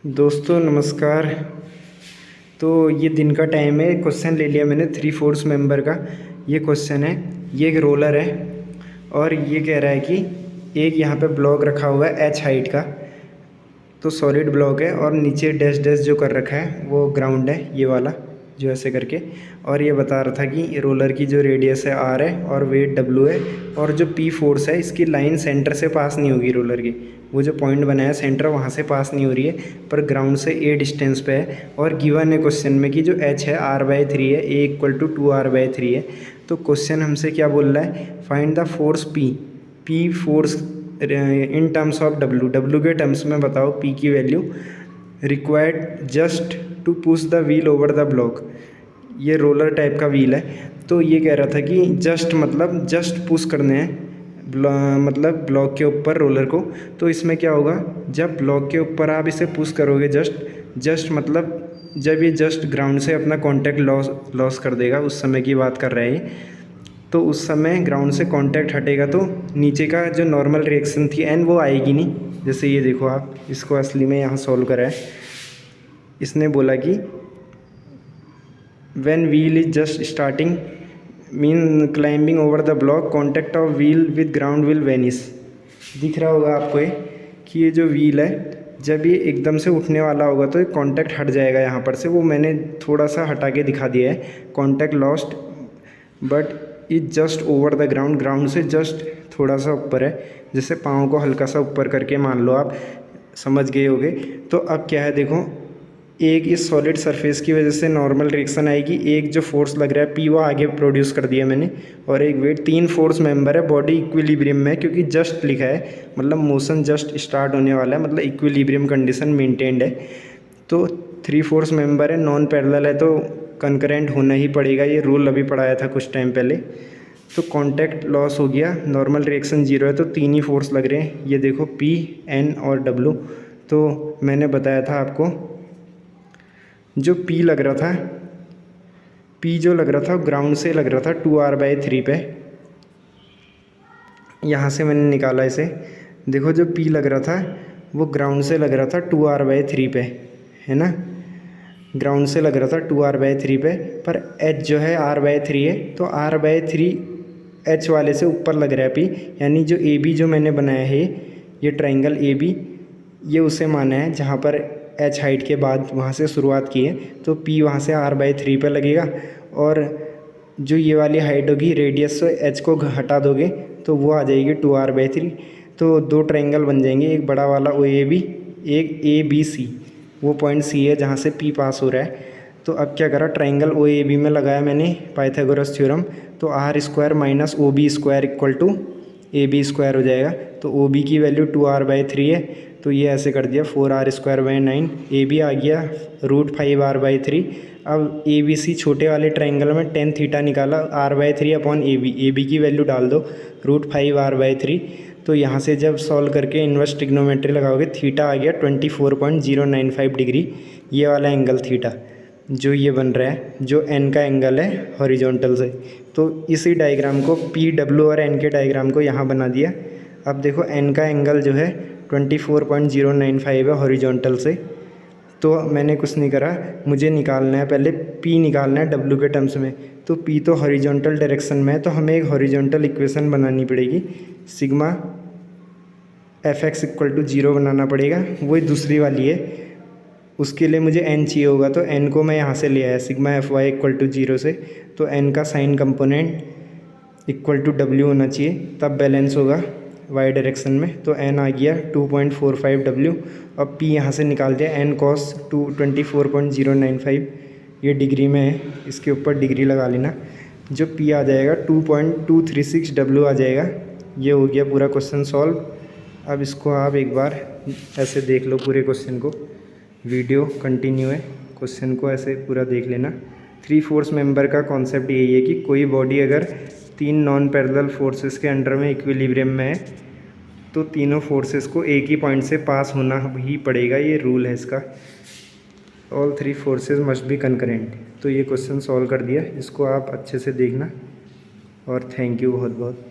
दोस्तों नमस्कार। तो ये दिन का टाइम है। क्वेश्चन ले लिया मैंने 3/4 मेंबर का। ये क्वेश्चन है, ये एक रोलर है और ये कह रहा है कि एक यहाँ पे ब्लॉक रखा हुआ है h हाइट का, तो सॉलिड ब्लॉक है और नीचे डैश डैश जो कर रखा है वो ग्राउंड है, ये वाला जो ऐसे करके। और ये बता रहा था कि रोलर की जो रेडियस है r है और वेट w है, और जो p फोर्स है इसकी लाइन सेंटर से पास नहीं होगी रोलर की। वो जो पॉइंट बनाया सेंटर वहाँ से पास नहीं हो रही है, पर ग्राउंड से a डिस्टेंस पे है। और गिवन है क्वेश्चन में कि जो h है r/3 है, a इक्वल टू 2r/3 है। तो क्वेश्चन हमसे क्या बोल रहा है, find the force p force in terms of w के टर्म्स में बताओ p की value required just to push the wheel over the block. ये रोलर टाइप का व्हील है, तो ये कह रहा था कि जस्ट पुश करने हैं मतलब ब्लॉक के ऊपर रोलर को। तो इसमें क्या होगा, जब ब्लॉक के ऊपर आप इसे पुश करोगे जस्ट मतलब जब ये जस्ट ग्राउंड से अपना कांटेक्ट लॉस कर देगा, उस समय की बात कर रहे हैं। तो उस समय ग्राउंड से कांटेक्ट हटेगा तो नीचे का जो नॉर्मल रिएक्शन थी एन वो आएगी नहीं। जैसे ये देखो, आप इसको असली में यहाँ सॉल्व करा है। इसने बोला कि when wheel is just starting mean climbing over the block, contact of wheel with ground will vanish। दिख रहा होगा आपको ये कि ये जो व्हील है जब ये एकदम से उठने वाला होगा तो ये कांटेक्ट हट जाएगा यहाँ पर से। वो मैंने थोड़ा सा हटा के दिखा दिया है, contact lost but is just over the ground से जस्ट थोड़ा सा ऊपर है। जैसे पाँव को हल्का सा ऊपर करके मान लो, आप समझ गए होगे। तो अब क्या है देखो, एक इस सॉलिड सरफेस की वजह से नॉर्मल रिएक्शन आएगी, एक जो फोर्स लग रहा है पी वो आगे प्रोड्यूस कर दिया मैंने, और एक वेट। 3 फोर्स मेंबर है, बॉडी इक्विलिब्रियम में है क्योंकि जस्ट लिखा है, मतलब मोशन जस्ट स्टार्ट होने वाला है, मतलब इक्विलिब्रियम कंडीशन मेंटेन्ड है। तो 3 फोर्स मेंबर है, नॉन पैरेलल है तो कंकरेंट होना ही पड़ेगा। ये रूल अभी पढ़ाया था कुछ टाइम पहले। तो कांटेक्ट लॉस हो गया, नॉर्मल रिएक्शन 0 है, तो 3 ही फोर्स लग रहे हैं। ये देखो P, N और W। तो मैंने बताया था आपको जो P लग रहा था, P जो लग रहा था ग्राउंड से लग रहा था 2r/3 पे। यहाँ से मैंने निकाला इसे, देखो जो P लग रहा था वो ग्राउंड से लग रहा था 2r/3 पे, है ना। ग्राउंड से लग रहा था 2r/3 पे, पर H जो है r/3 है, तो r/3 H वाले से ऊपर लग रहा है P। यानी जो AB जो मैंने बनाया है, ये ट्राइंगल AB, ये उसे माना है जहाँ पर h हाइट के बाद वहाँ से शुरुआत की है। तो P वहाँ से r/3 पे लगेगा, और जो ये वाली हाइट होगी रेडियस से h को हटा दोगे तो वो आ जाएगी 2r/3। तो 2 ट्रायंगल बन जाएंगे, एक बड़ा वाला OAB, एक ABC। वो पॉइंट C है जहाँ से P पास हो रहा है। तो अब क्या करा, ट्रायंगल OAB में लगाया मैंने पाइथागोरस थ्योरम। तो r² - OB² equal to AB² हो जाएगा। तो OB की वैल्यू 2r/3 है, तो ये ऐसे कर दिया 4r²/9। AB आ गया √5r/3। अब ABC छोटे वाले ट्रायंगल में tan थीटा निकाला, r/3 अपॉन AB की वैल्यू डाल दो √5r/3। तो यहाँ से जब सॉल्व करके इन्वर्स ट्रिग्नोमेट्री लगाओगे, थीटा आ गया 24.095 डिग्री। ये वाला एंगल थीटा जो ये बन रहा है, जो n का एंगल है हॉरिजॉन्टल से। तो इसी डायग्राम को PW और n के डायग्राम को यहाँ बना दिया। अब देखो n का एंगल जो है 24.095 है हॉरिजॉन्टल से। तो मैंने कुछ नहीं करा, मुझे निकालना है पहले P निकालना है W के टर्म्स में। तो P तो हॉरिजॉन्टल डायरेक्शन में है, तो हमें एक हॉरिजॉन्टल इक्वेशन बनानी पड़ेगी, सिग्मा Fx इक्वल टू 0 बनाना पड़ेगा। वही दूसरी वाली है, उसके लिए मुझे n चाहिए होगा, तो n को मैं यहाँ से ले आया सिग्मा Fy इक्वल टू 0 से। तो n का sine component equal to W होना चाहिए, तब बैलेंस होगा y डायरेक्शन में। तो n आ गया 2.45 W। अब P यहाँ से निकाल दिया, n cos 24.095, ये डिग्री में है, इसके ऊपर डिग्री लगा लेना। जो P आ जाएगा 2.236 W आ जाएगा। ये हो गया पूरा क्वेश्चन सॉल्व। अब इसको आप एक बार ऐसे देख लो, पूरे क्वेश्चन को, वीडियो कंटिन्यू है, क्वेश्चन को ऐसे पूरा देख लेना। 3 फोर्स मेंबर का कॉन्सेप्ट यही है कि कोई बॉडी अगर 3 नॉन पैरेलल फोर्सेस के अंडर में इक्विलिब्रियम में है तो तीनों फोर्सेस को एक ही पॉइंट से पास होना ही पड़ेगा। ये रूल है इसका, all 3 forces must be concurrent. तो ये क्वेश्चन सॉल्व कर दिया, इसको आप अच्छे से देखना, और थैंक यू बहुत बहुत।